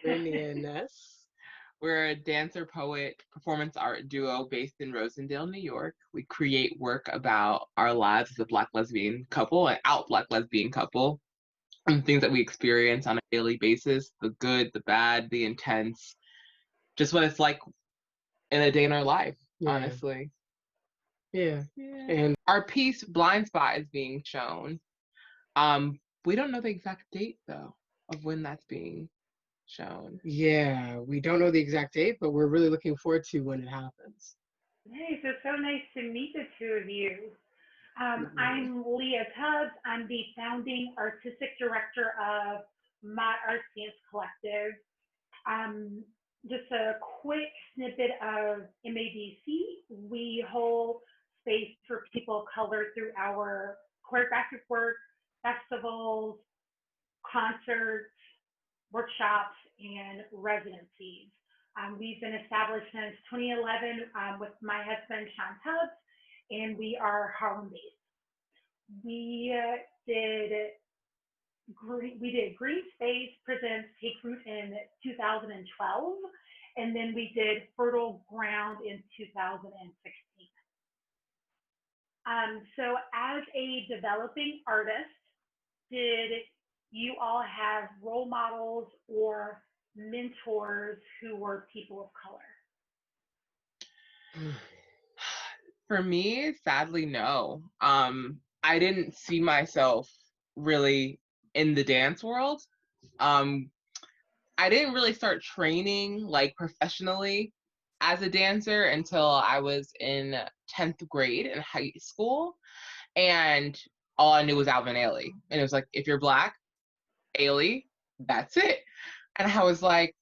We're Nia and Ness. We're a dancer, poet, performance art duo based in Rosendale, New York. We create work about our lives as a Black lesbian couple, an out Black lesbian couple, and things that we experience on a daily basis, the good, the bad, the intense, just what it's like in a day in our life, Yeah, honestly. yeah. Yeah. And Our piece, Blind Spot, is being shown. We don't know the exact date, though, of when that's being shown. yeah, we don't know the exact date, but we're really looking forward to when it happens. Nice. It's so nice to meet the two of you. Mhm. I'm Leah Tubbs. I'm the founding artistic director of My Art Dance Collective. Um, just a quick snippet of MADC. We hold space for people of color through our choreographic work, festivals, concerts, workshops, and residencies. We've been established since 2011 with my husband, Sean Tubbs, and we are Harlem based. We did we did Green Space Presents Take Root in 2012, and then we did Fertile Ground in 2016. So, as a developing artist, did you all have role models or mentors who were people of color? For me, sadly, no. I didn't see myself really in the dance world. Um, I didn't really start training like professionally as a dancer until I was in 10th grade in high school. And all I knew was Alvin Ailey. And it was like, if you're Black, Ailey, that's it. And I was like,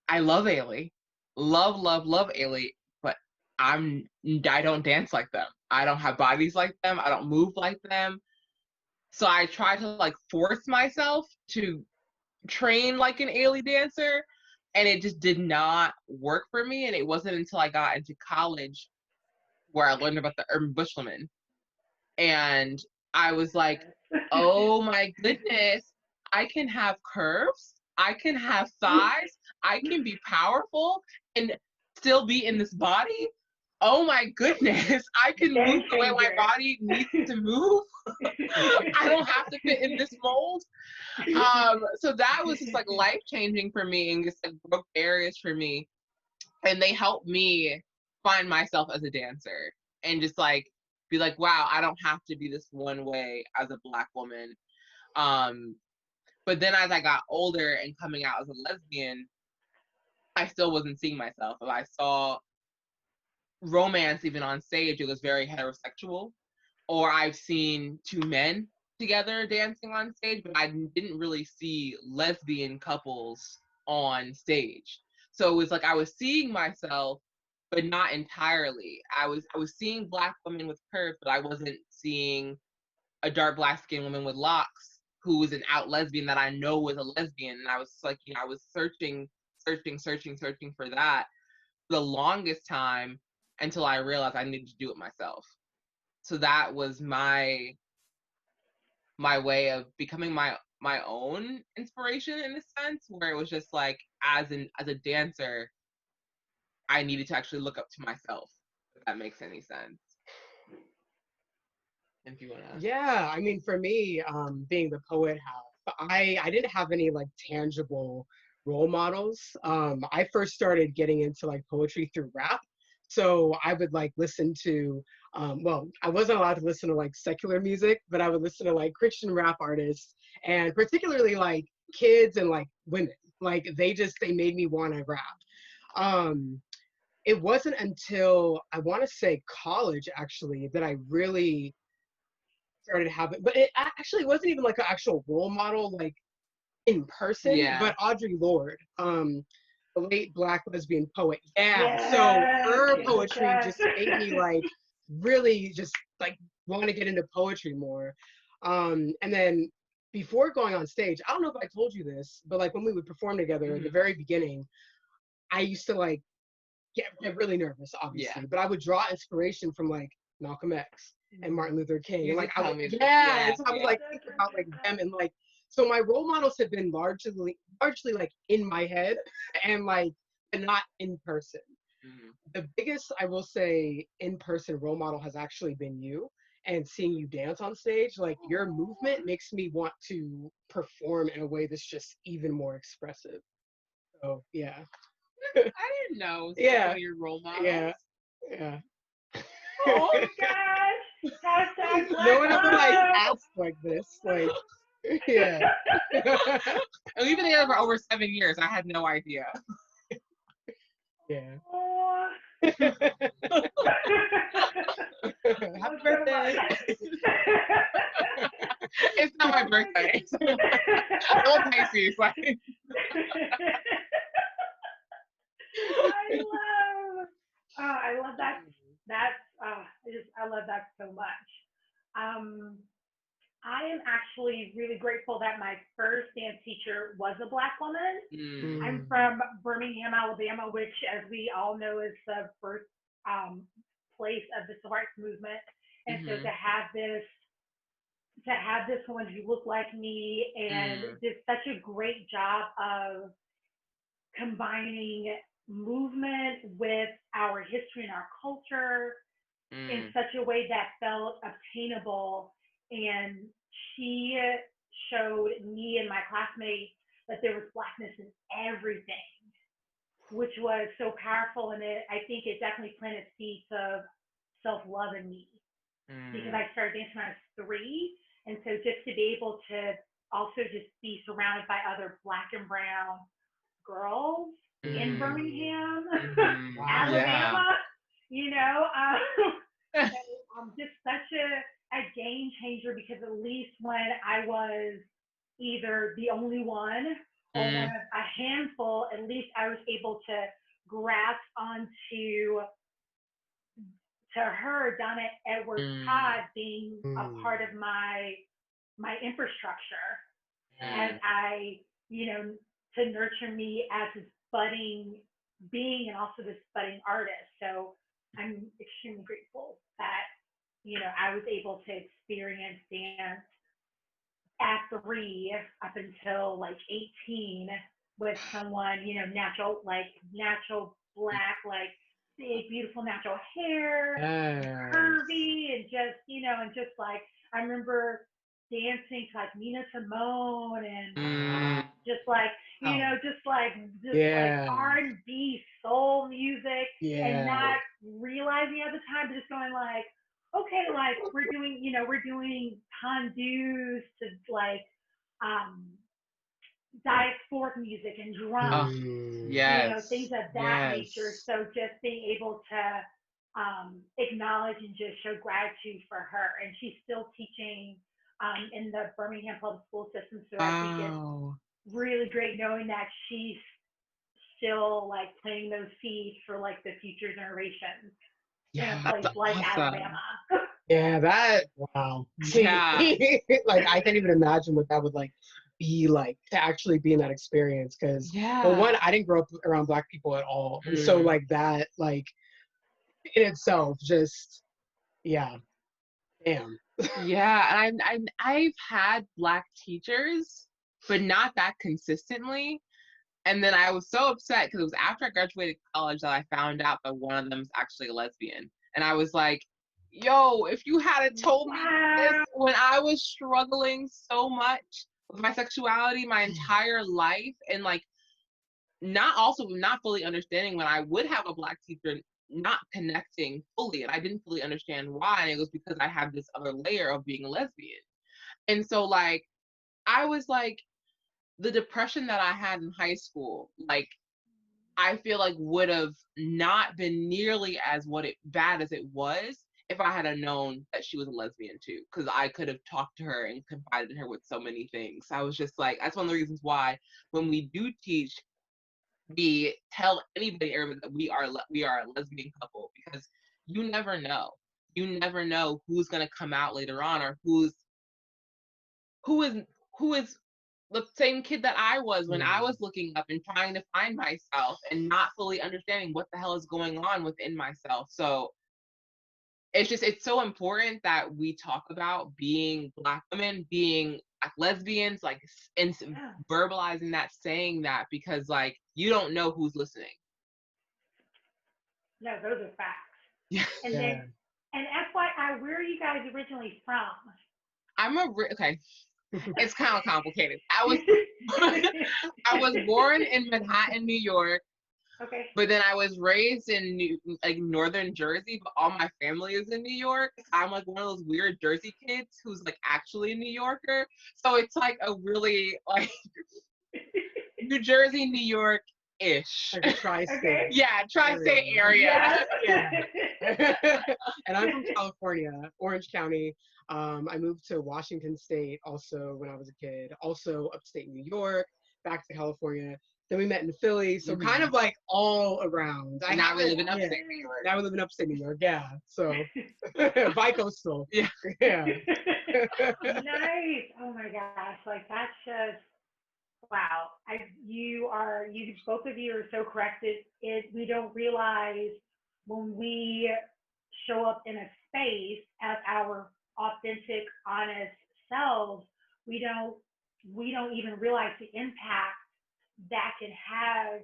I love Ailey. Love, love, love Ailey, but I don't dance like them. I don't have bodies like them. I don't move like them. So I tried to like force myself to train like an Ailey dancer, and it just did not work for me. And it wasn't until I got into college where I learned about the urban bushwoman. And I was like, oh my goodness, I can have curves, I can have thighs, I can be powerful and still be in this body. Oh my goodness, I can move Game the way my changer. body needs to move. I don't have to fit in this mold. So that was just like life changing for me and just like broke barriers for me. And they helped me find myself as a dancer and just like be like, wow, I don't have to be this one way as a Black woman. Um, but then as I got older and coming out as a lesbian, I still wasn't seeing myself. If I saw romance even on stage, it was very heterosexual. Or I've seen two men together dancing on stage, but I didn't really see lesbian couples on stage. So it was like I was seeing myself, but not entirely. I was seeing Black women with curves, but I wasn't seeing a dark Black skinned woman with locks who was an out lesbian that I know was a lesbian. And I was like, I was searching for that for the longest time until I realized I needed to do it myself. So that was my way of becoming my own inspiration in a sense, where it was just like as a dancer, I needed to actually look up to myself, if that makes any sense. If you wanna. Yeah, I mean, for me, being the poet half, I didn't have any like tangible role models. I first started getting into like poetry through rap. So I would like listen to, well, I wasn't allowed to listen to like secular music, but I would listen to like Christian rap artists and particularly like kids and like women. Like they made me want to rap. Um, it wasn't until I want to say college actually that I really started having, but it actually wasn't even like an actual role model, like in person, Yeah. but Audre Lorde, the late Black lesbian poet. Yeah. So Yes, her Yeah. poetry yes. just made me like really just like want to get into poetry more. And then before going on stage, I don't know if I told you this, but like when we would perform together at the Hmm. very beginning, I used to like get really nervous, Yeah. obviously, but I would draw inspiration from like Malcolm X and Mhm. Martin Luther King. You And like did I tell would, me this. yeah. Yeah. And so I would Yeah. like think about like them and like So my role models have been largely like in my head and like and not in person. The biggest, I will say, in-person role model has actually been you, and seeing you dance on stage. Like your movement makes me want to perform in a way that's just even more expressive. So yeah. I didn't know some of your role models. Yeah. Oh my gosh! Hashtag Black No one ever like love. asked like this. Like, yeah. And we've been together for over 7 years. I had no idea. Yeah. Oh. Happy birthday. It's not my birthday. I'm a Pisces. Like. I love that. I love that so much. I am actually really grateful that my first dance teacher was a Black woman. I'm from Birmingham, Alabama, which, as we all know, is the birth place of the civil rights movement. And so to have this woman who looked like me and did such a great job of combining movement with our history and our culture in such a way that felt obtainable. And she showed me and my classmates that there was Blackness in everything, which was so powerful. And I think it definitely planted seeds of self-love in me, because I started dancing when I was 3. And so just to be able to also just be surrounded by other Black and brown girls in Birmingham, Alabama, you know, just such a game changer, because at least when I was either the only one or one of a handful, at least I was able to grasp onto her, Donna Edwards Todd, being a part of my infrastructure, as I, to nurture me as this budding being and also this budding artist. So I'm extremely grateful that, I was able to experience dance at 3 up until like 18 with someone, natural Black, like big, beautiful natural hair, curvy, and just like, I remember dancing to like Nina Simone and just like, like R&B soul music, and not realizing at the time, but just going like, okay, like we're doing tondus to like diasporic music and drums, things of that nature. So just being able to acknowledge and just show gratitude for her. And she's still teaching in the Birmingham public school system. So I think it's really great knowing that she's still like planting those seeds for like the future generations in a place like Alabama. Wow. Like I can't even imagine what that would like be like to actually be in that experience, because well, one, I didn't grow up around Black people at all, and so like that, like in itself, just damn. And I've had Black teachers, but not that consistently. And then I was so upset because it was after I graduated college that I found out that one of them is actually a lesbian. And I was like, yo, if you hadn't told me this when I was struggling so much with my sexuality my entire life, and like not fully understanding when I would have a Black teacher not connecting fully, and I didn't fully understand why, and it was because I had this other layer of being a lesbian. And so like I was like, the depression that I had in high school, like I feel like would have not been nearly as bad as it was if I had known that she was a lesbian too, because I could have talked to her and confided in her with so many things. I was just like, that's one of the reasons why when we do teach, we tell anybody that we are a lesbian couple, because you never know. You never know who's gonna come out later on, or who is the same kid that I was when I was looking up and trying to find myself and not fully understanding what the hell is going on within myself. So it's so important that we talk about being Black women, being Black lesbians, like, and verbalizing that, saying that, because like you don't know who's listening. No, those are facts. Yeah. And then, and FYI, where are you guys originally from? Okay. It's kind of complicated. I was born in Manhattan, New York. Okay. But then I was raised in northern Jersey, but all my family is in New York. I'm like one of those weird Jersey kids who's like actually a New Yorker. So it's like a really like New Jersey, New York ish. Like a tri-state. Okay. Yeah, tri-state area. Yeah. And I'm from California, Orange County. I moved to Washington State also when I was a kid, also upstate New York, back to California. Then we met in Philly, so kind of like all around. Now we live in upstate New York. Now we live in upstate New York, yeah. So bi-coastal. Yeah. Yeah. Nice. Oh my gosh. Like that's just wow. You both of you are so correct. We don't realize when we show up in a space as our authentic, honest selves, we don't even realize the impact that can have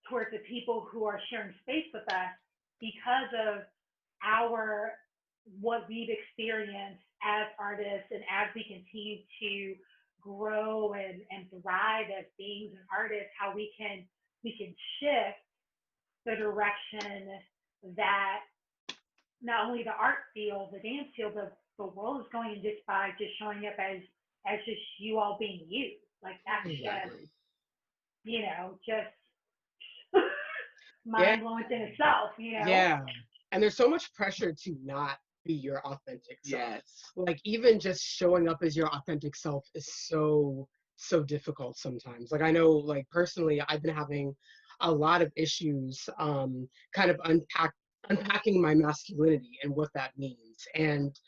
towards the people who are sharing space with us because of our what we've experienced as artists and as we continue to grow and thrive as beings and artists, how we can shift the direction that not only the art field, the dance field, the world is going in just by just showing up as just you all being you. Like that's just just mind blowing in itself, Yeah. And there's so much pressure to not be your authentic self. Yes. Like even just showing up as your authentic self is so difficult sometimes. Like I know like personally I've been having a lot of issues kind of unpacking my masculinity and what that means. And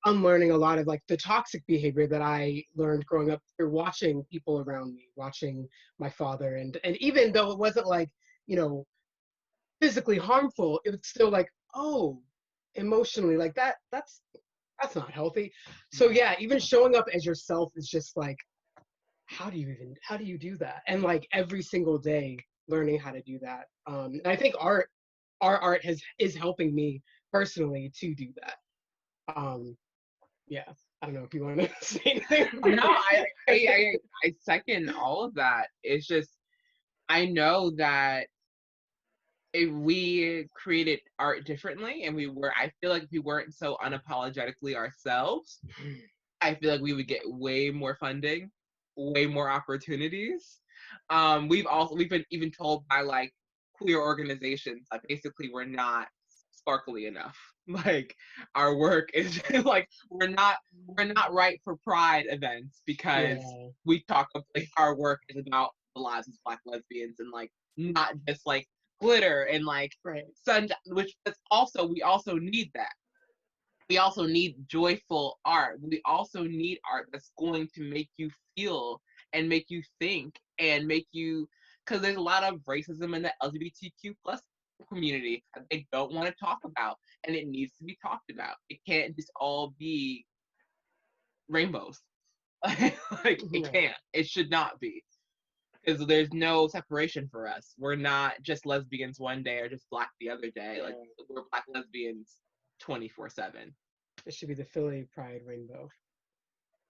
unlearning a lot of like the toxic behavior that I learned growing up through watching people around me, watching my father, and even though it wasn't like, physically harmful, it was still like, oh, emotionally, like that's not healthy. So yeah, even showing up as yourself is just like, how do you do that? And like every single day learning how to do that. And I think our art is helping me personally to do that. Yeah, I don't know if you want to say anything. No, I second all of that. It's just I know that if we created art differently and I feel like if we weren't so unapologetically ourselves, I feel like we would get way more funding, way more opportunities. We've been even told by like queer organizations that basically we're not sparkly enough. Like our work is like we're not right for pride events because we talk about like our work is about the lives of Black lesbians and like not just like glitter and like sun, which is also we also need that. We also need joyful art. We also need art that's going to make you feel and make you think and make you, because there's a lot of racism in the LGBTQ plus community that they don't want to talk about, and it needs to be talked about. It can't just all be rainbows. Like it can't. It should not be. Because there's no separation for us. We're not just lesbians one day or just Black the other day. Like we're Black lesbians 24/7. It should be the Philly Pride rainbow.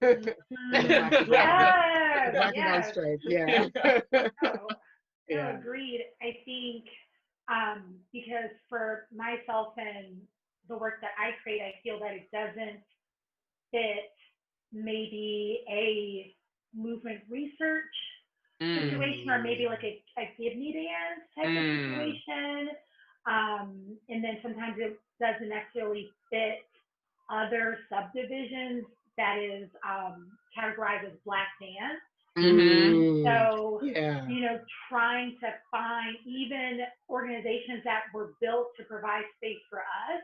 Black and white stripe. Yeah. Agreed. I think because for myself and the work that I create, I feel that it doesn't fit maybe a movement research situation or maybe like a give me dance type of situation. And then sometimes it doesn't necessarily fit other subdivisions that is categorized as Black dance. So, trying to find even organizations that were built to provide space for us,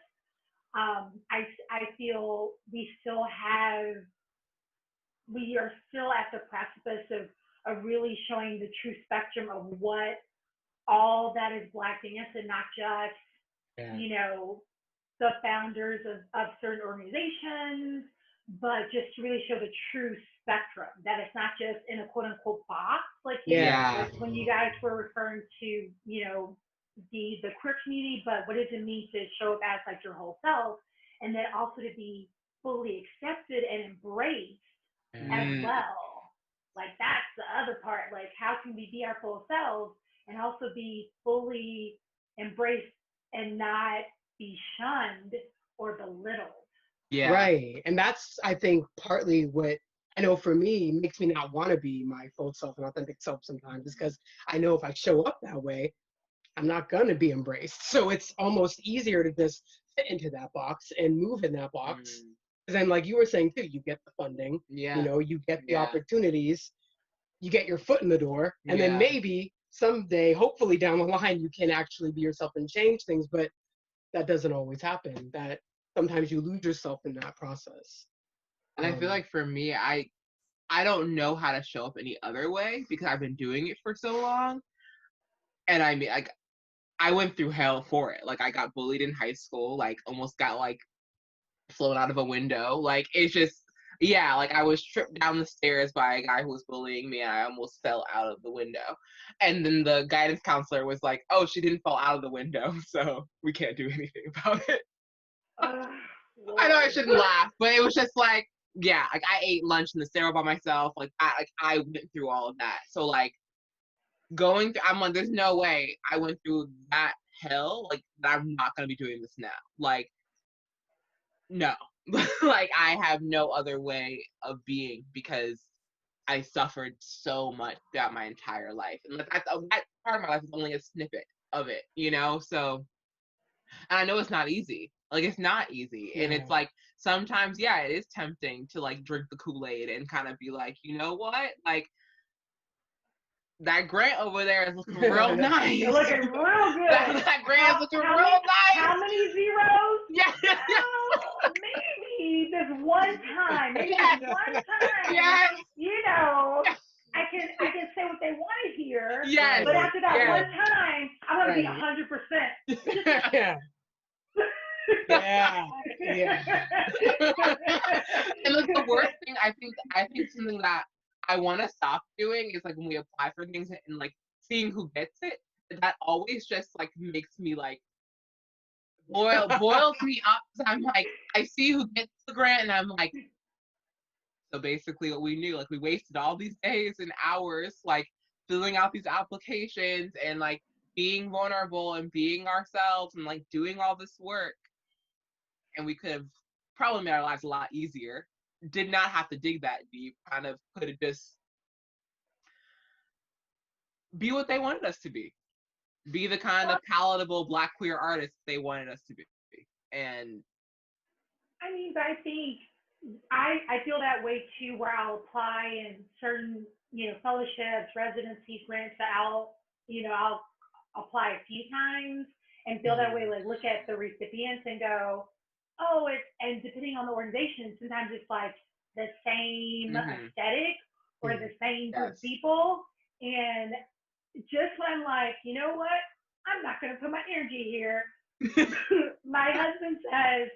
I feel we are still at the precipice of really showing the true spectrum of what all that is Black dance and not just, the founders of certain organizations, but just to really show the true spectrum, that it's not just in a quote unquote box, like Yeah. like when you guys were referring to, the queer community, but what does it mean to show up as like your whole self, and then also to be fully accepted and embraced as Mm. well. Like that's the other part. Like how can we be our full selves and also be fully embraced and not be shunned or belittled? Yeah. Right. And that's, I think, partly what I know for me makes me not want to be my full self and authentic self sometimes, is because I know if I show up that way, I'm not going to be embraced. So it's almost easier to just fit into that box and move in that box. Because then, like you were saying too, you get the funding, Yeah. you get the opportunities, you get your foot in the door, and then Yeah. maybe someday, hopefully down the line, you can actually be yourself and change things. But that doesn't always happen. That sometimes you lose yourself in that process. And I feel like for me, I don't know how to show up any other way because I've been doing it for so long. And I mean, like, I went through hell for it. Like, I got bullied in high school, like, almost got, like, flown out of a window. Like, it's just, yeah, like, I was tripped down the stairs by a guy who was bullying me, and I almost fell out of the window. And then the guidance counselor was like, oh, she didn't fall out of the window, so we can't do anything about it. I know I shouldn't laugh, but it was just like, yeah, like, I ate lunch in the stairwell by myself. Like, I went through all of that. So, like, going through, I'm like, there's no way I went through that hell, like, that I'm not going to be doing this now. Like, no. Like, I have no other way of being because I suffered so much throughout my entire life. And like, that part of my life is only a snippet of it, So, and I know it's not easy. Like, it's not easy. And it's like, sometimes, yeah, it is tempting to like drink the Kool-Aid and kind of be like, you know what? Like, that grant over there is looking real nice. They're looking real good. that grant is looking real nice. How many zeros? Yeah. Maybe this one time. Maybe this one time. Yes. I can say what they want to hear. Yes. But after that one time, I'm gonna be 100%. Yeah. Yeah. And like the worst thing, I think something that I want to stop doing is like when we apply for things and like seeing who gets it. That always just like makes me like boils me up. Because I'm like, I see who gets the grant, and I'm like, so basically what we knew, like we wasted all these days and hours like filling out these applications and like being vulnerable and being ourselves and like doing all this work, and we could have probably made our lives a lot easier. Did not have to dig that deep. Kind of could have just be what they wanted us to be. Be the kind of palatable Black queer artists they wanted us to be. And I mean, but I think I feel that way too, where I'll apply in certain, fellowships, residencies, grants that I'll apply a few times and feel that way, like look at the recipients and go, oh, and depending on the organization, sometimes it's like the same aesthetic or the same group of people. And just when I'm like, you know what, I'm not going to put my energy here. My husband says,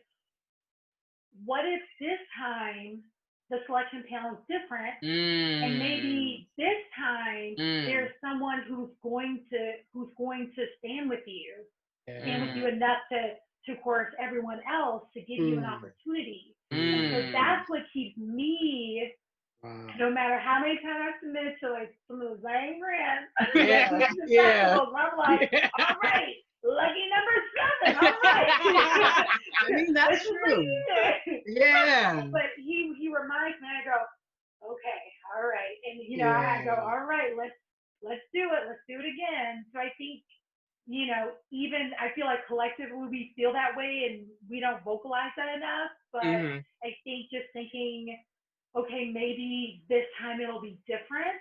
what if this time the selection panel is different, and maybe this time there's someone who's going to stand with you, stand with you enough to coerce everyone else to give you an opportunity. And so that's what keeps me, no matter how many times I submit to like some of those dang grants, I'm like, all right, lucky number 7. All right. I mean, that's true. Yeah. But he reminds me, and I go, okay, all right. And I go, all right, let's do it. Let's do it again. So I think, even I feel like collectively we feel that way and we don't vocalize that enough. But I think just thinking, okay, maybe this time it'll be different.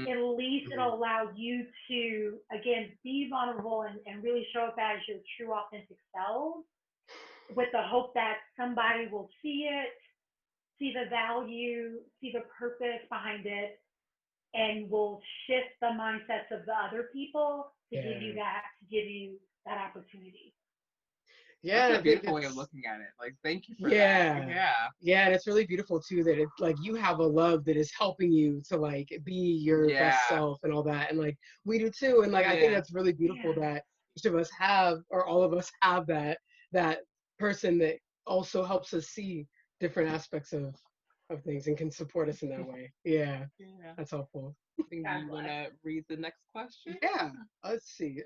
At least it'll allow you to, again, be vulnerable and really show up as your true, authentic self, with the hope that somebody will see it, see the value, see the purpose behind it, and will shift the mindsets of the other people to give you that opportunity. Yeah, That's and a I think beautiful way of looking at it. Like, thank you for that. yeah. Yeah. Yeah, and it's really beautiful too that it's like you have a love that is helping you to like be your best Yeah. self and all that. And like we do too. And like I think Yeah. that's really beautiful Yeah. that each of us have, or all of us have, that person that also helps us see different aspects of things and can support us in that way. Yeah, Yeah. that's helpful. I think God you bless. want to read the next question? Yeah, let's see.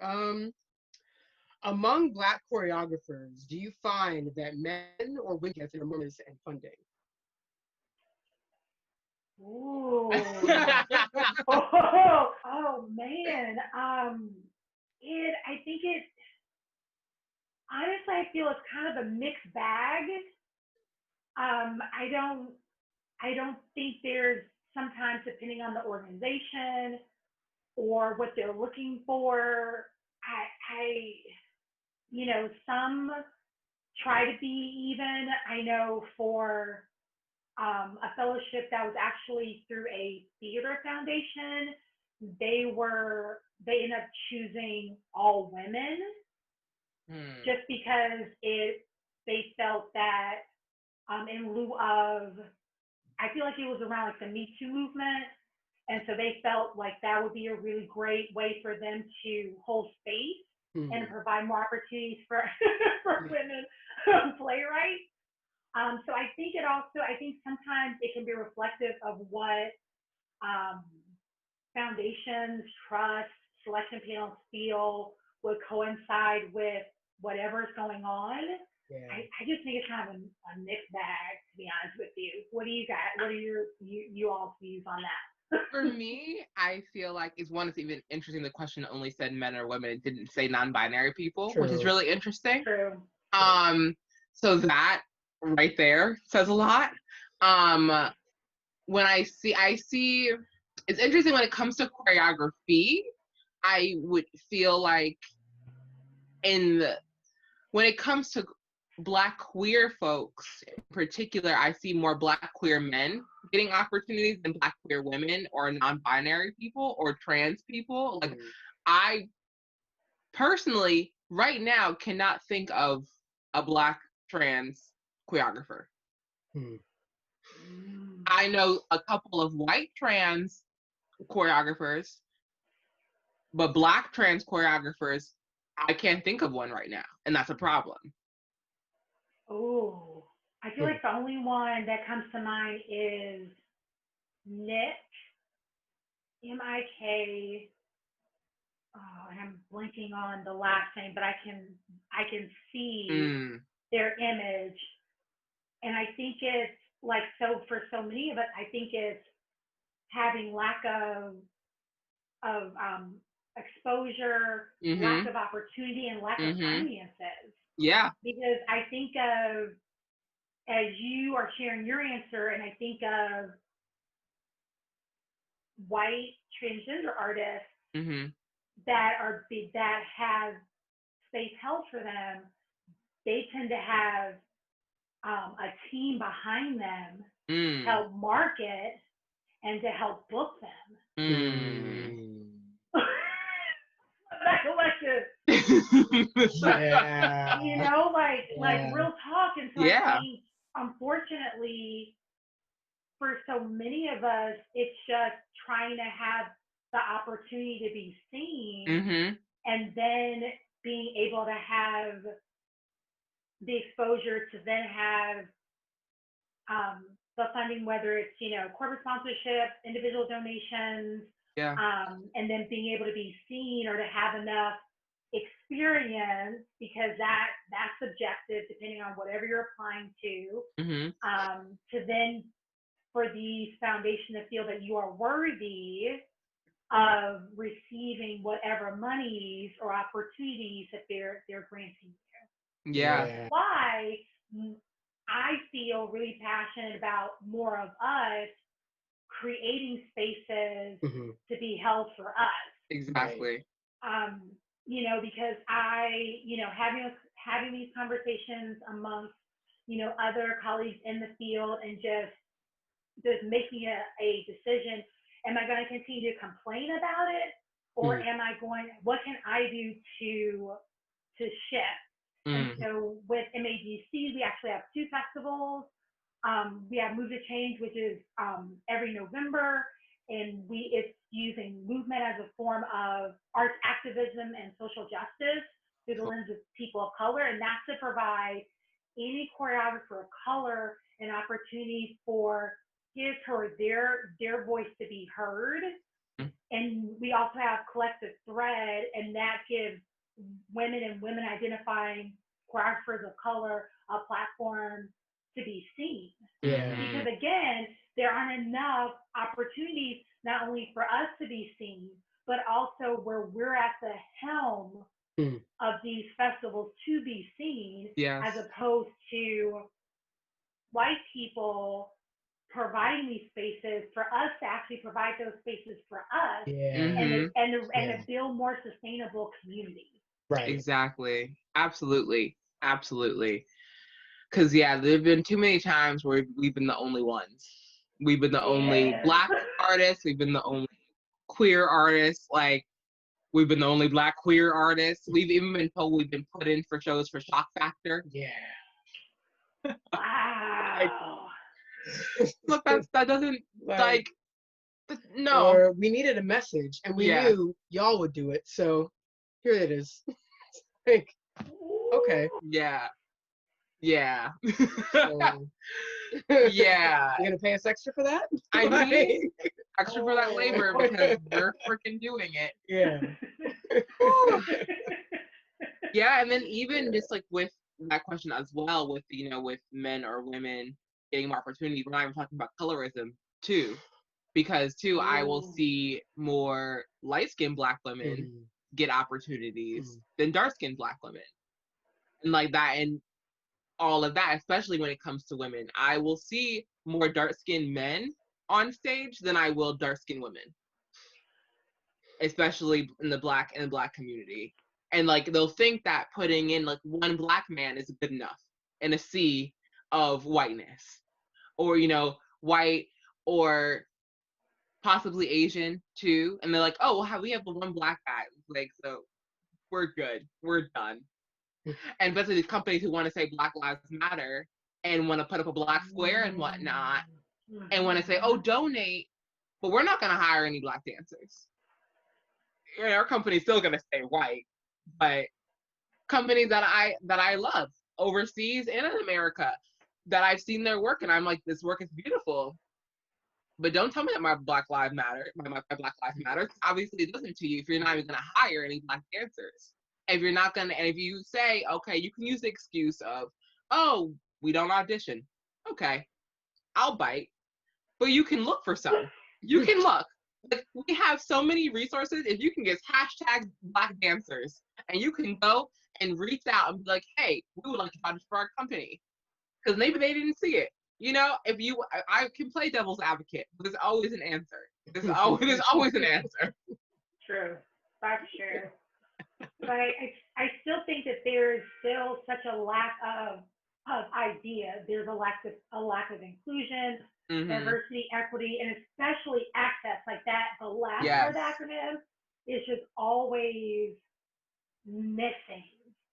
Among Black choreographers, do you find that men or women get their moments and funding? Ooh. Oh man. I think it honestly I feel it's kind of a mixed bag. Um, I don't I don't think there's sometimes depending on the organization or what they're looking for. I some try to be even. I know for a fellowship that was actually through a theater foundation, they ended up choosing all women just because they felt that in lieu of, I feel like it was around like the Me Too movement, and so they felt like that would be a really great way for them to hold space and Mhm. provide more opportunities for for women playwrights. So I think sometimes it can be reflective of what um, foundations, trusts, selection panels feel would coincide with whatever's going on. Yeah. I just think it's kind of a mixed bag, to be honest with you. What do you got? What are you all's views on that? For me, I feel like it's even interesting. The question only said men or women. It didn't say non-binary people, which is True. really interesting. True. So that right there says a lot. Um, when I see, it's interesting when it comes to choreography. I would feel like when it comes to Black queer folks in particular, I see more Black queer men getting opportunities than Black queer women or non-binary people or trans people. Like, I personally, right now, cannot think of a Black trans choreographer. Mhm. I know a couple of white trans choreographers, but Black trans choreographers, I can't think of one right now, and that's a problem. Oh, I feel like the only one that comes to mind is Nick, Mik. Oh, and I'm blanking on the last name, but I can see Mm, their image, and I think it's like so for so many of us, I think it's having lack of exposure, lack mm-hmm. of opportunity, and lack of Mm-hmm. finances. Yeah. Because I think of as you are sharing your answer, and I think of white transgender artists Mm-hmm. that have space held for them, they tend to have a team behind them to Mm. help market and to help book them. Mm. That collective, Yeah. like Yeah. real talk. And so I Yeah. think, unfortunately, for so many of us, it's just trying to have the opportunity to be seen Mm-hmm. and then being able to have the exposure to then have the funding, whether it's, corporate sponsorship, individual donations, Yeah. and then being able to be seen or to have enough experience, because that's subjective depending on whatever you're applying Mm-hmm. to then for the foundation to feel that you are worthy of receiving whatever monies or opportunities that they're granting you. Yeah. Which is why I feel really passionate about more of us creating spaces Mhm. to be held for us. Exactly. Um, because having these conversations amongst, other colleagues in the field and just making a decision. Am I going to continue to complain about it, or Mhm. what can I do to shift? And Mm. so with MADC, we actually have two festivals. We have Move to Change, which is every November, and it's using movement as a form of arts activism and social justice through the lens of people of color, and that's to provide any choreographer of color an opportunity for give her their voice to be heard. And we also have Collective Thread, and that gives women and women identifying choreographers of color a platform to be seen. Yeah. Because again, there aren't enough opportunities not only for us to be seen, but also where we're at the helm of these festivals to be seen, Yes. as opposed to white people providing these spaces for us to actually provide those spaces for us, Yeah. and to build more sustainable communities. Right. Exactly. Absolutely. Absolutely. Because, yeah, there have been too many times where we've been the only ones. We've been the only Yes. Black artists. We've been the only queer artists. Like, we've been the only Black queer artists. We've even been told we've been put in for shows for Shock Factor. Yeah. Wow. Look, that doesn't, like, no. Or we needed a message, and we knew y'all would do it, so here it is. Like, okay. Yeah. Yeah. So, yeah. You gonna pay us extra for that? I mean, extra for that labor because we're freaking doing it. Yeah. Yeah, and then even just like with that question as well, with with men or women getting more opportunities, we're not even talking about colorism too, because too I will see more light-skinned Black women get opportunities than dark-skinned Black women, and like that, and all of that, especially when it comes to women, I will see more dark-skinned men on stage than I will dark-skinned women, especially in the Black community. And like they'll think that putting in like one Black man is good enough in a sea of whiteness, or white, or possibly Asian too. And they're like, oh, well, we have the one Black guy, like, so we're good, we're done. And especially these companies who want to say Black Lives Matter and want to put up a Black square and whatnot, and want to say, oh, donate, but we're not going to hire any Black dancers. Our company's still going to stay white, but companies that I love overseas and in America, that I've seen their work and I'm like, this work is beautiful, but don't tell me that my Black Lives Matter, my Black Lives Matter. Obviously it doesn't to you if you're not even going to hire any Black dancers. If you're not going to, and if you say, okay, you can use the excuse of, oh, we don't audition. Okay, I'll bite, but you can look for some. You can look. Like, we have so many resources. If you can get hashtag Black dancers, and you can go and reach out and be like, hey, we would like to audition for our company, because maybe they didn't see it. If I can play devil's advocate, but there's always an answer. There's always an answer. True, that's true. But I still think that there's still such a lack of ideas. There's a lack of inclusion, diversity, equity, and especially access. Like that, the last part of the acronym is just always missing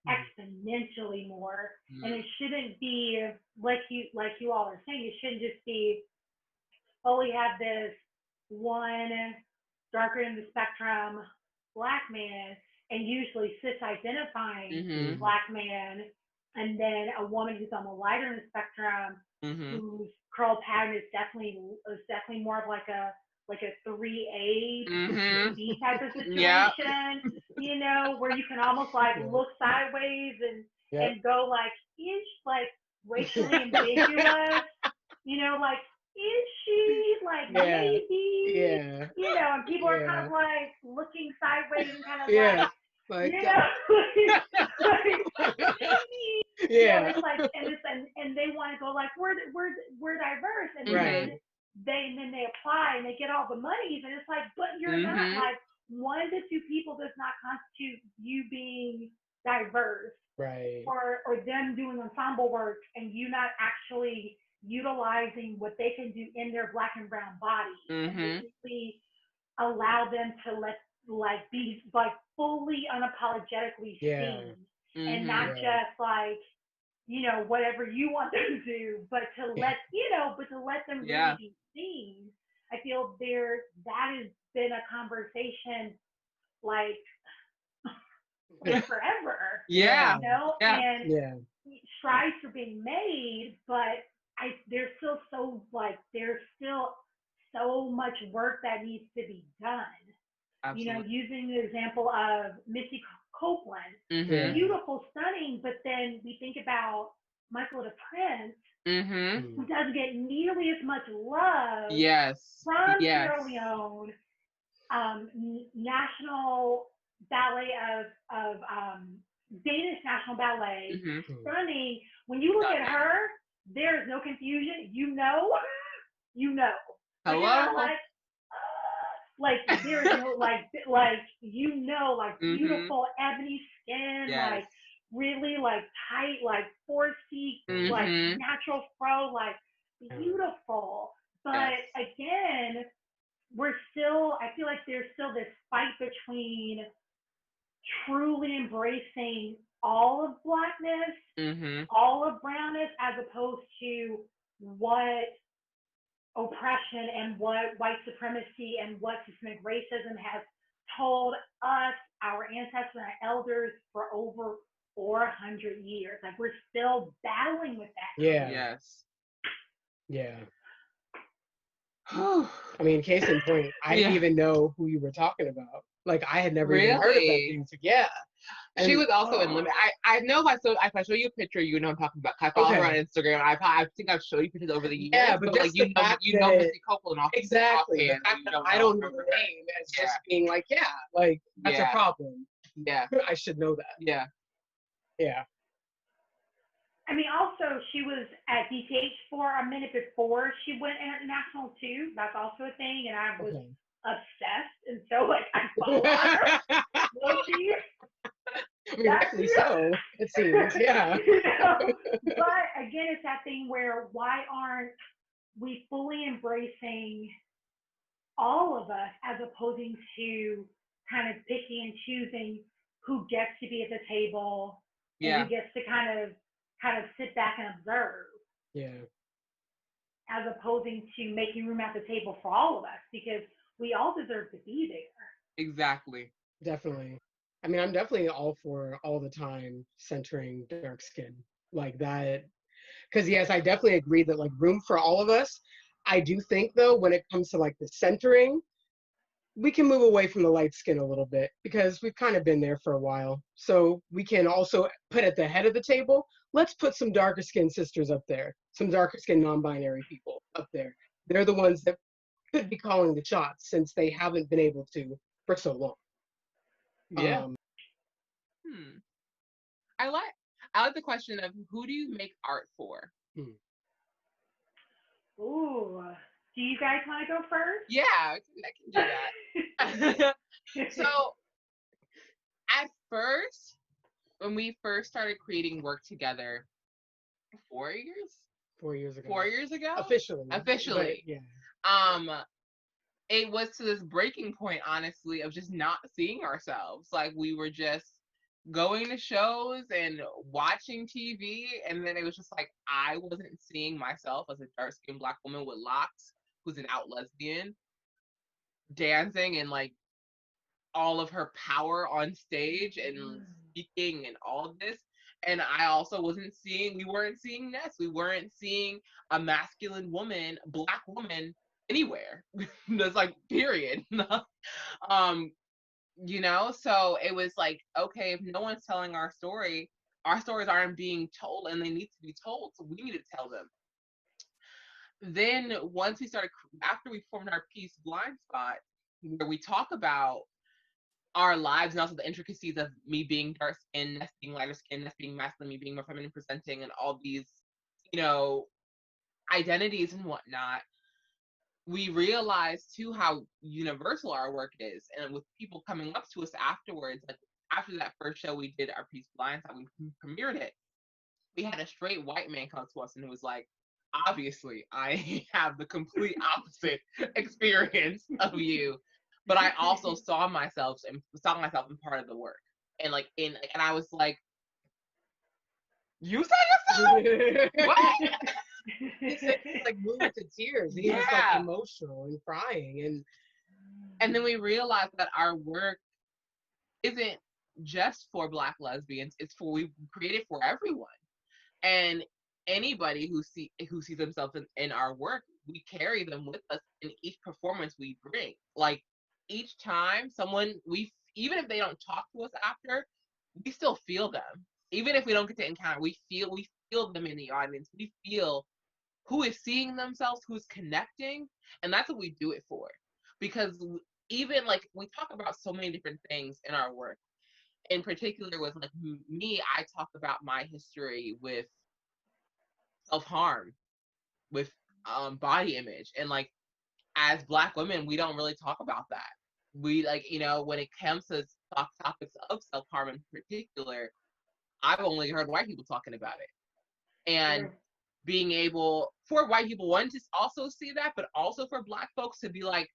exponentially more. And it shouldn't be like you all are saying. It shouldn't just be, oh, we have this one darker in the spectrum Black man, and usually cis-identifying Black man, and then a woman who's on the lighter in the spectrum, whose curl pattern is definitely more of like a 3A, 3B type of situation, where you can almost like look sideways and go like, is like racially ambiguous, like, is she like maybe, and people are kind of like looking sideways and kind of like maybe, it's like, and they want to go like, we're diverse, and then they apply and they get all the monies, and it's like, but you're not, like, 1 to 2 people does not constitute you being diverse, or them doing ensemble work and you not actually utilizing what they can do in their Black and brown bodies, and basically allow them to be like fully unapologetically seen and not Mm-hmm. just like, whatever you want them to do, but to let them really be seen. I feel that has been a conversation like forever, Yeah. Yeah. and Yeah. strides are being made, but there's still so much work that needs to be done. Absolutely. Using the example of Missy Copeland, Mm-hmm. beautiful, stunning, but then we think about Michael the Prince, Mm-hmm. who doesn't get nearly as much love Yes. from Yes. Sierra Leone, national ballet of Danish national ballet, Mm-hmm. stunning. When you look at her, there is no confusion. You know. Like you're Hello. not like there's no like like Mm-hmm. beautiful ebony skin, Yes. like really like tight, like 4C, like Mm-hmm. natural fro, like beautiful. But Yes. again, I feel like there's still this fight between truly embracing all of blackness, Mm-hmm. all of brownness, as opposed to what oppression and what white supremacy and what systemic racism has told us, our ancestors and our elders, for over 400 years. Like we're still battling with that. Yeah. Yes. Yeah. I mean, case in point, I didn't Yeah. even know who you were talking about. Like, I had never even heard of that Really? music. Yeah. She And was also in Limit. I know if I show you a picture, you know what I'm talking about. I follow her on okay. Instagram. I think I've showed you pictures over the years. Yeah, but like just the fact that Missy Copeland off exactly the offhand, fact you that don't I know don't know her. her name as Yeah. just being like, yeah, like that's a Yeah. problem. Yeah. I should know that. Yeah. Yeah. I mean, also, she was at DTH for a minute before she went international, too. That's also a thing. And I was Okay. obsessed. And so, like, I follow her. Low-key. I mean, rightfully so, it seems. Yeah. But again, it's that thing where why aren't we fully embracing all of us as opposing to kind of picking and choosing who gets to be at the table and Yeah. who gets to kind of sit back and observe, Yeah. as opposing to making room at the table for all of us, because we all deserve to be there. Exactly. Definitely. I mean, I'm definitely all for all the time centering dark skin like that. Because yes, I definitely agree that like room for all of us. I do think though, when it comes to like the centering, we can move away from the light skin a little bit because we've kind of been there for a while. So we can also put at the head of the table, let's put some darker skinned sisters up there, some darker skinned non-binary people up there. They're the ones that could be calling the shots since they haven't been able to for so long. Yeah. I like the question of who do you make art for? Ooh. Do you guys want to go first? Yeah, I can do that. So at first, when we first started creating work together, 4 years? 4 years ago. 4 years ago? Officially. Officially. Yeah. It was to this breaking point, honestly, of just not seeing ourselves. Like we were just going to shows and watching TV, and then it was just like I wasn't seeing myself as a dark-skinned Black woman with locks who's an out lesbian dancing and like all of her power on stage and speaking and all of this. And I also we weren't seeing Ness. We weren't seeing a masculine woman, Black woman anywhere. That's like, period. So it was like, okay, if no one's telling our stories aren't being told and they need to be told. So we need to tell them. Then after we formed our piece Blind Spot, where we talk about our lives and also the intricacies of me being dark skinned, Ness being lighter skinned, Ness being masculine, me being more feminine presenting, and all these, identities and whatnot, we realized too how universal our work is. And with people coming up to us afterwards, like after that first show we did our piece Blindside, we premiered it, we had a straight white man come to us and it was like, obviously I have the complete opposite experience of you, but I also saw myself in part of the work. And I was like, You saw yourself? What? He said he's like moved to tears. He was like emotional and crying, and then we realized that our work isn't just for Black lesbians. It's for, we created for everyone, and anybody who sees themselves in our work, we carry them with us in each performance we bring. Like each time someone, we, even if they don't talk to us after, we still feel them. Even if we don't get to encounter, we feel them in the audience. We feel who is seeing themselves, who's connecting, and that's what we do it for. Because even like we talk about so many different things in our work. In particular, with like me, I talk about my history with self-harm, with body image, and like as Black women, we don't really talk about that. We, like, you know, when it comes to topics of self-harm in particular, I've only heard white people talking about it. And being able for white people, one, to also see that, but also for Black folks to be like,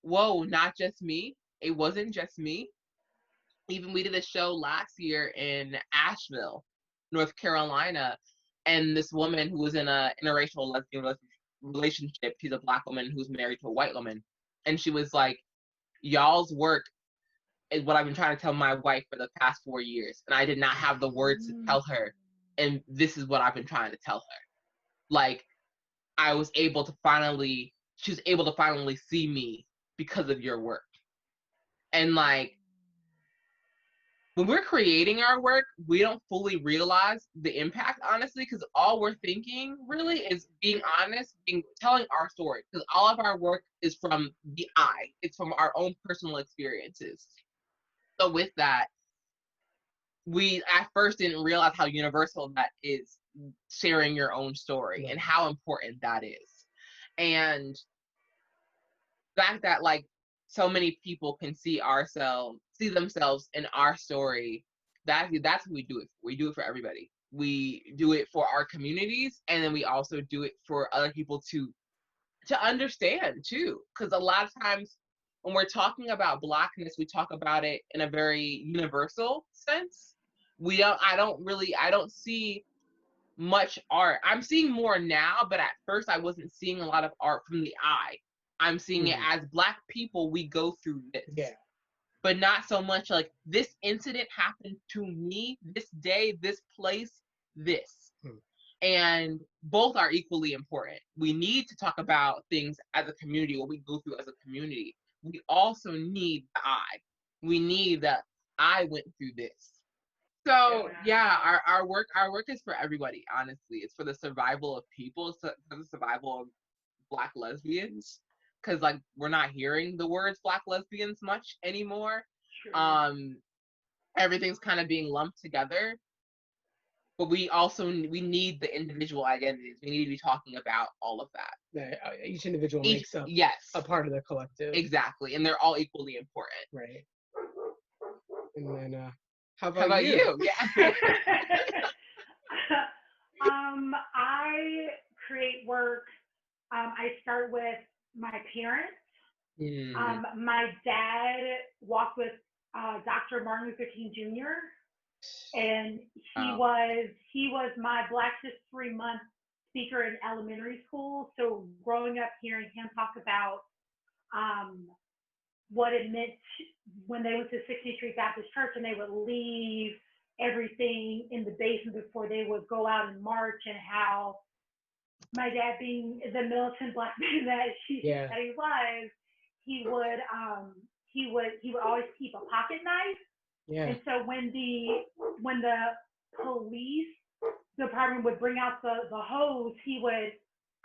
whoa, not just me. It wasn't just me. Even we did a show last year in Asheville, North Carolina, and this woman who was in a interracial lesbian relationship, she's a Black woman who's married to a white woman, and she was like, y'all's work is what I've been trying to tell my wife for the past 4 years, and I did not have the words to tell her, and this is what I've been trying to tell her. Like, she was able to finally see me because of your work. And like, when we're creating our work, we don't fully realize the impact, honestly, because all we're thinking really is being honest, telling our story. Because all of our work is from the I. It's from our own personal experiences. So with that, we at first didn't realize how universal that is, sharing your own story, and how important that is. And the fact that like so many people can see themselves in our story, that's what we do it for. We do it for everybody. We do it for our communities, and then we also do it for other people to understand too. Because a lot of times when we're talking about Blackness, we talk about it in a very universal sense. I don't see much art. I'm seeing more now, but at first I wasn't seeing a lot of art from the I. I'm seeing it as Black people, we go through this. Yeah. But not so much like, this incident happened to me, this day, this place, this. And both are equally important. We need to talk about things as a community, what we go through as a community. We also need the I. We need that I went through this. So yeah, our work is for everybody, honestly. It's for the survival of people, for the survival of Black lesbians. Because like, we're not hearing the words Black lesbians much anymore. Everything's kind of being lumped together. But we need the individual identities. We need to be talking about all of that. Each individual makes up a part of the collective. Exactly, and they're all equally important. Right. And then, how about you? Yeah. I create work. I start with my parents. My dad walked with Dr. Martin Luther King Jr. and he was my Black History Month speaker in elementary school. So growing up hearing him talk about what it meant when they went to 16th Street Baptist Church and they would leave everything in the basement before they would go out and march, and how my dad, being the militant Black man that he was, he would always keep a pocket knife. Yeah. And so when the police department would bring out the hose, he would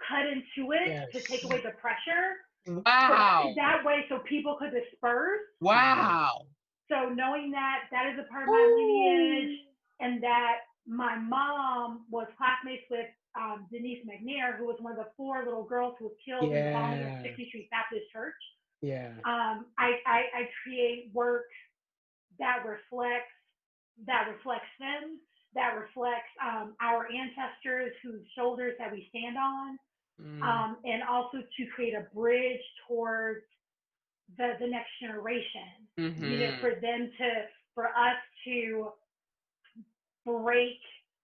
cut into it to take away the pressure. Wow. So that way, so people could disperse. Wow. So knowing that is a part of my lineage, and that my mom was classmates with Denise McNair, who was one of the 4 little girls who was killed in the bombing of 60th Street Baptist Church. Yeah. I create work that reflects them, that reflects our ancestors whose shoulders that we stand on, and also to create a bridge towards the next generation. You know, for us to break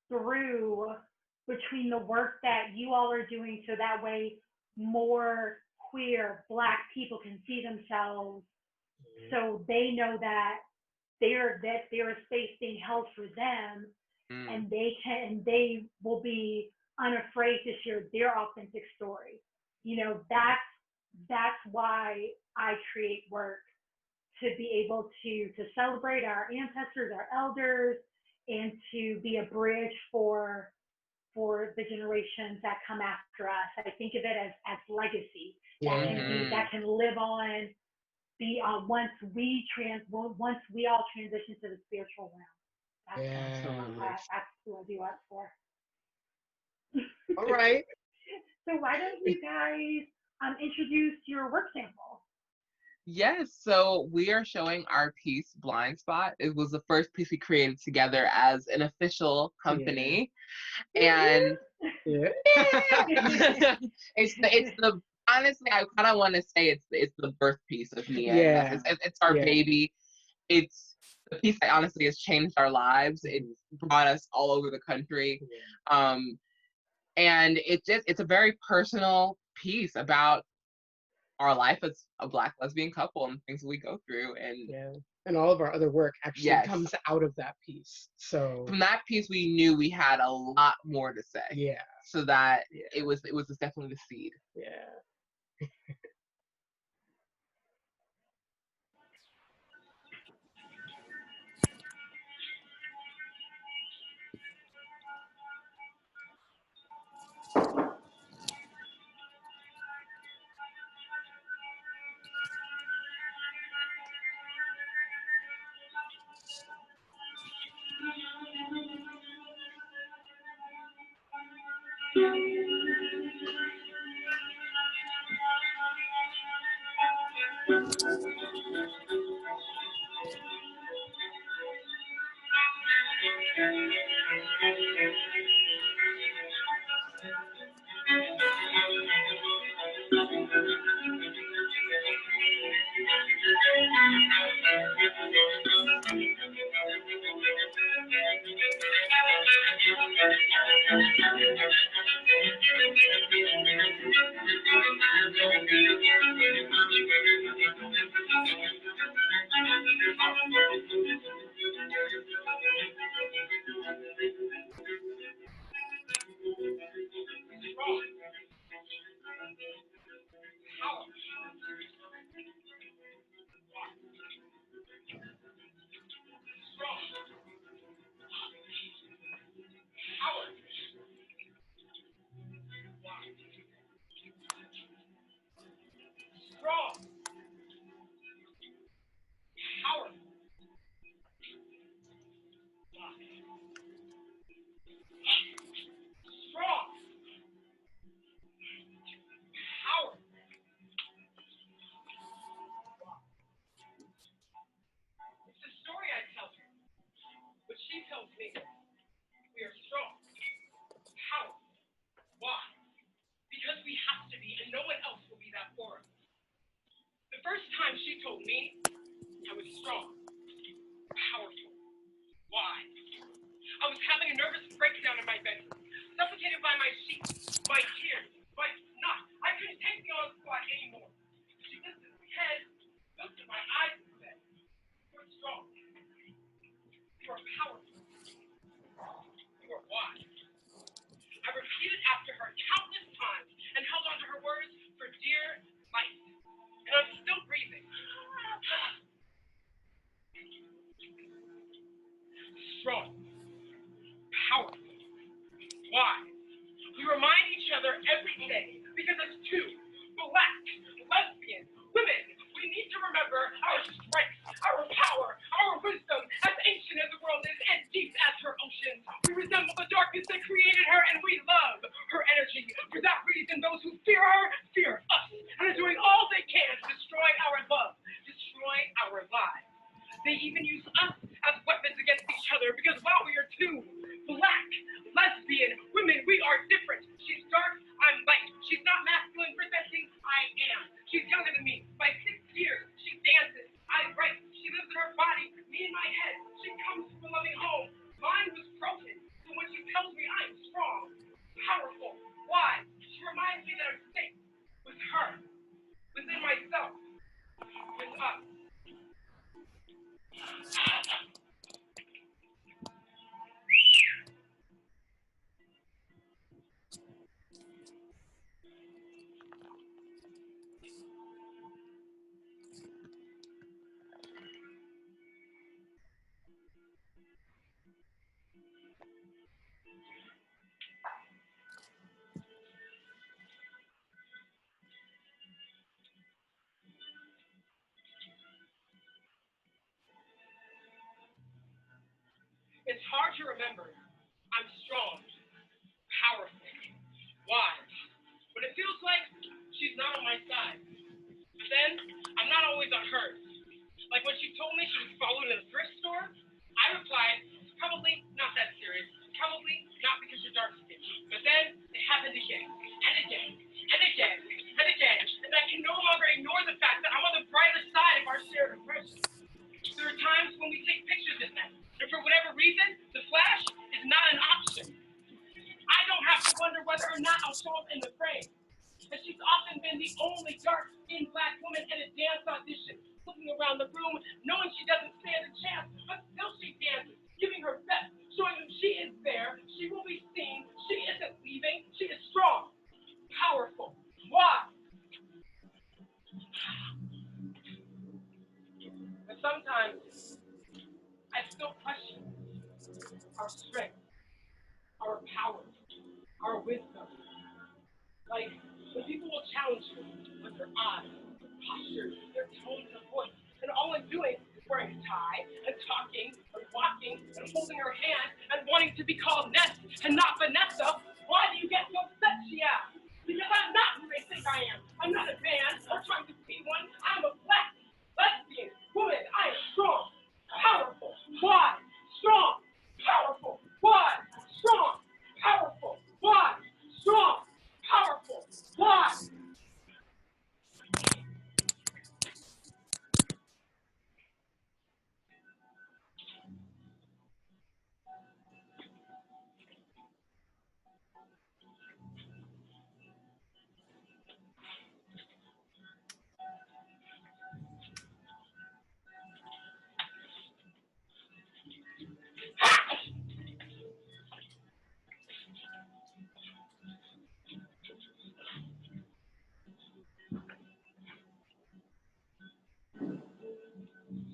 through between the work that you all are doing so that way more queer Black people can see themselves so they know that there is space being held for them and they will be unafraid to share their authentic story. You know, that's why I create work, to be able to celebrate our ancestors, our elders, and to be a bridge for the generations that come after us. I think of it as legacy that can live on, be once we all transition to the spiritual realm. That's what I do art for. All right. So why don't you guys introduce your work sample? Yes, so we are showing our piece Blind Spot. It was the first piece we created together as an official company. And it's the honestly, I kind of want to say it's the birthpiece of Nia and Ness. It's our baby. It's the piece that honestly has changed our lives. It's brought us all over the country. And it's a very personal piece about our life as a Black lesbian couple and things we go through. And all of our other work actually comes out of that piece. So from that piece, we knew we had a lot more to say. Yeah. So that it was definitely the seed. Yeah. They even use us as weapons against each other because, well, remember, I'm strong, powerful, wise. When it feels like she's not on my side. But then, I'm not always on hers. Like when she told me she was followed in a thrift store, I replied, probably not that serious. Probably not because you're dark skinned. But then it happened again, and again, and again, and again. And I can no longer ignore the fact that I'm on the brighter side of our shared oppression. There are times when we take pictures at night, and for whatever reason, the flash is not an option. I don't have to wonder whether or not I'll show up in the frame. And she's often been the only dark-skinned black woman at a dance audition, looking around the room, knowing she doesn't stand a chance, but still she dances, giving her best, showing them she is there, she will be seen, she isn't leaving, she is strong, powerful. Why? But sometimes I still question our strength, our power, our wisdom. Like, when people will challenge you with their eyes, their postures, their tones of voice, and all I'm doing is wearing a tie and talking and walking and holding her hand and wanting to be called Ness and not Vanessa, why do you get so upset, she asked? Because I'm not who they think I am. I'm not a man or trying to be one. I'm a black, lesbian, woman. I am strong, powerful, wise, strong, powerful, wise, strong, powerful, wise, strong, powerful, wise.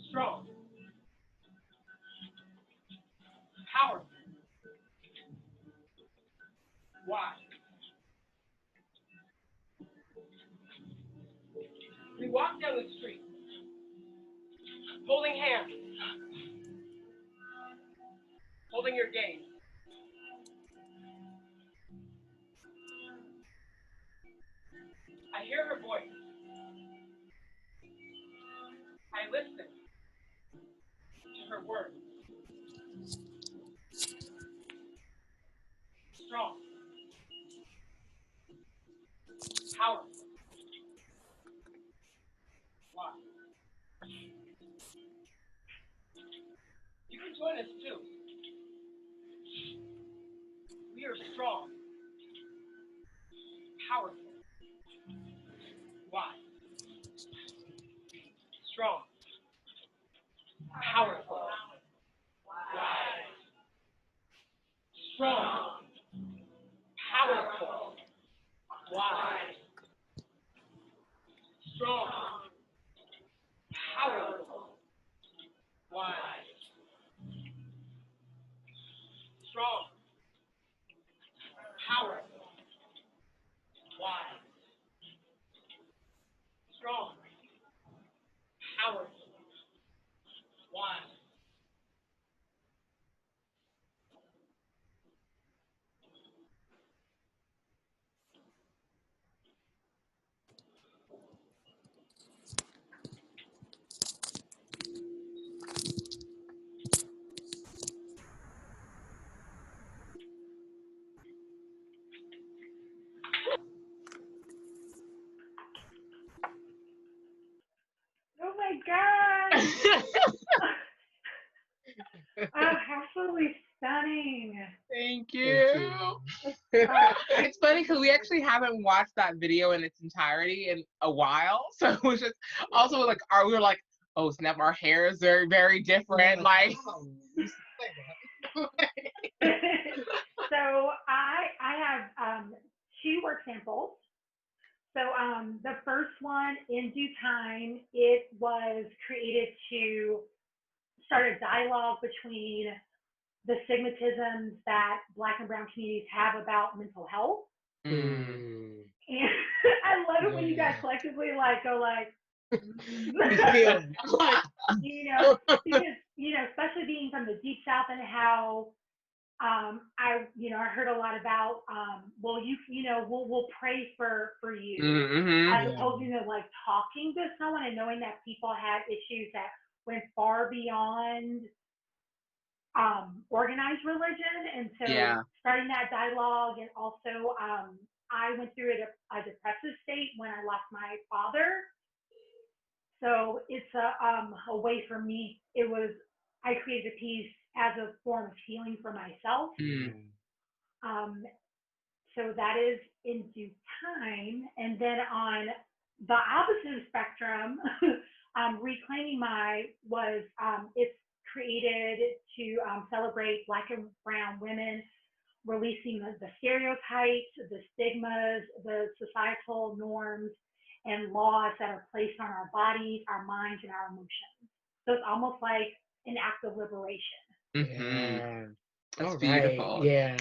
Strong, powerful, wise. We walk down the street, holding hands, holding your gaze. I hear her voice. I listen to her words. Strong, powerful, wise. You can join us too. We are strong, powerful, wise. Strong, powerful, wise. Strong, powerful, wise. Strong, powerful, wise. Strong, powerful, wise. Strong, powerful, wise. Oh my God. Oh, absolutely stunning. Thank you. It's funny because we actually haven't watched that video in its entirety in a while, so it was just also like we were like, oh snap, our hair is very very different. Like, So I have two work samples. So the first one, in due time, it was created to start a dialogue between the stigmatisms that Black and Brown communities have about mental health. And I love it when you guys collectively like go like, you know, because, you know, especially being from the Deep South and how I heard a lot about, well, we'll pray for you, Mm-hmm. as opposed to like talking to someone and knowing that people had issues that went far beyond organized religion. And so starting that dialogue, and also I went through a depressive state when I lost my father. So it's a way for me. I created a piece as a form of healing for myself. Um, so that is in due time. And then on the opposite spectrum, reclaiming it's created to celebrate Black and Brown women, releasing the stereotypes, the stigmas, the societal norms and laws that are placed on our bodies, our minds, and our emotions. So it's almost like an act of liberation. Yeah. That's beautiful. Right. Yeah.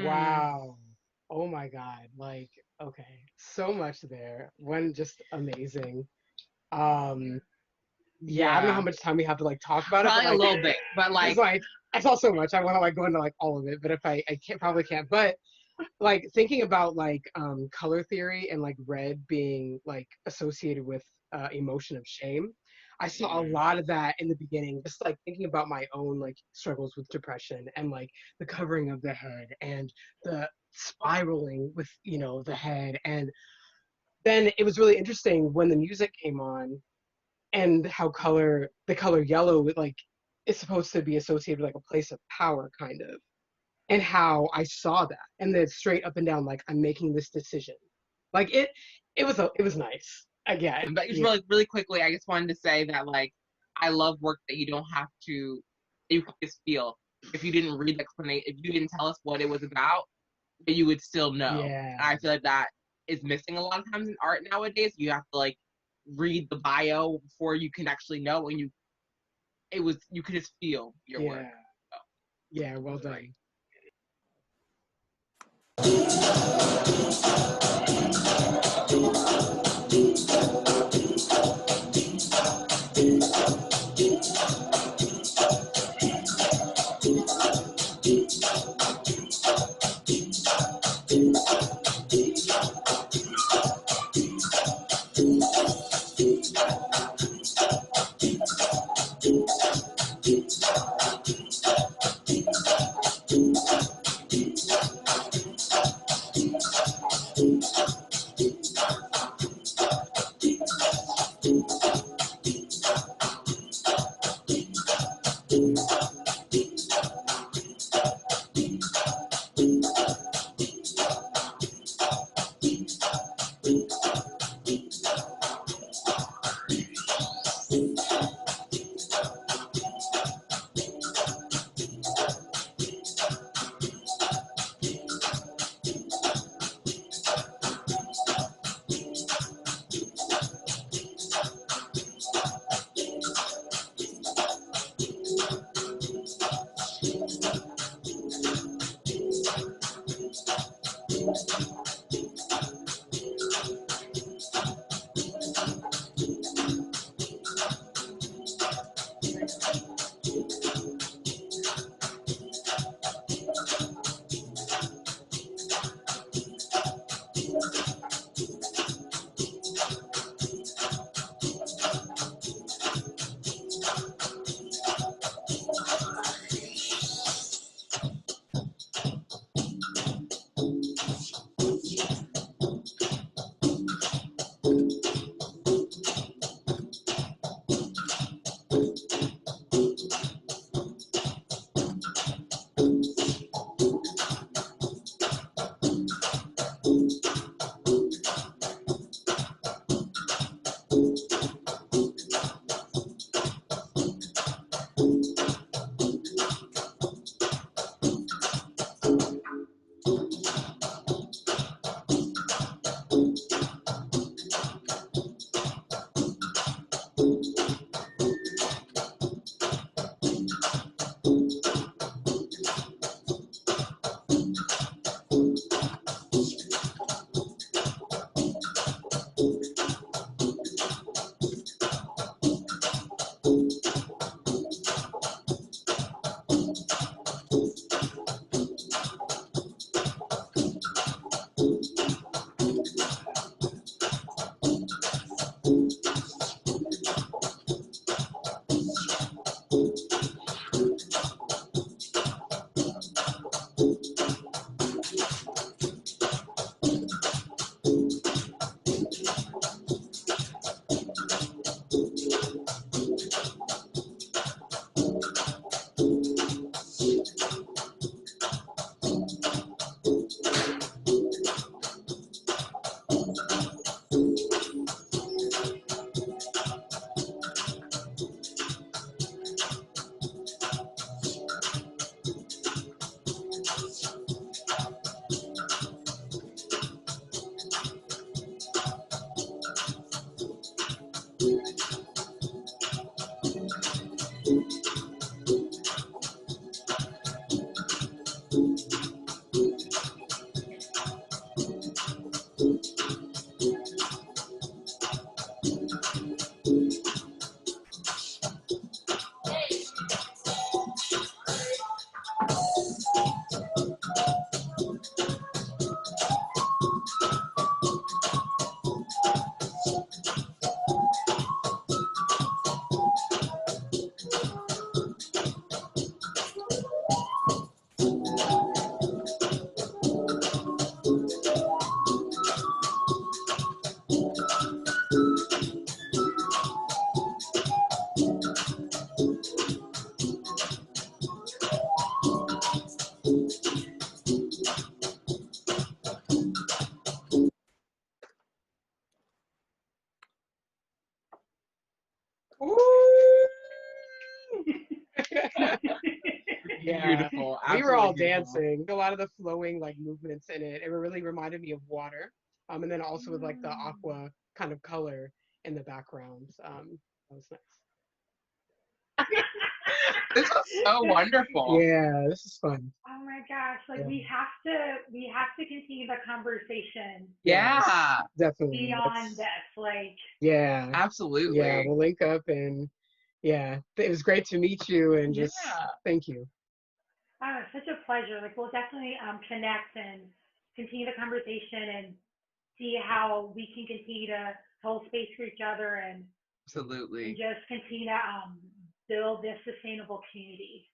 Wow. Oh my God. Like, okay. So much there. One just amazing. Um, yeah, I don't know how Yeah, much time we have to like talk about it, but probably a like little bit, but there's like, like I saw so much. I want to like go into like all of it, but if I can't probably can't. But like thinking about like color theory and like red being like associated with emotion of shame, I saw a lot of that in the beginning, just like thinking about my own like struggles with depression and like the covering of the head and the spiraling with the head. And then it was really interesting when the music came on and how the color yellow like is supposed to be associated with like a place of power kind of, and how I saw that, and then straight up and down, like I'm making this decision. Like it was nice. Again, but just really, really quickly, I just wanted to say that like, I love work that you don't have to, you can just feel. If you didn't read the explanation, if you didn't tell us what it was about, that you would still know. yeah, And I feel like that is missing a lot of times in art nowadays. You have to like read the bio before you can actually know, and you could just feel your work. yeah, yeah. Well So, done. Yeah. beautiful. We were Absolutely all beautiful. dancing. A lot of the flowing like movements in it. It really reminded me of water. And then also with like the Mm. aqua kind of color in the background. That was nice. This was so wonderful. Yeah, this is fun. Oh my gosh, like Yeah. we have to continue the conversation Yes, Yeah, definitely. beyond Let's, this. Like, yeah. Yeah, absolutely. we'll link up and yeah. It was great to meet you and Yeah, just thank you. oh, such a pleasure. Like, we'll definitely connect and continue the conversation and see how we can continue to hold space for each other and absolutely. just continue to build this sustainable community.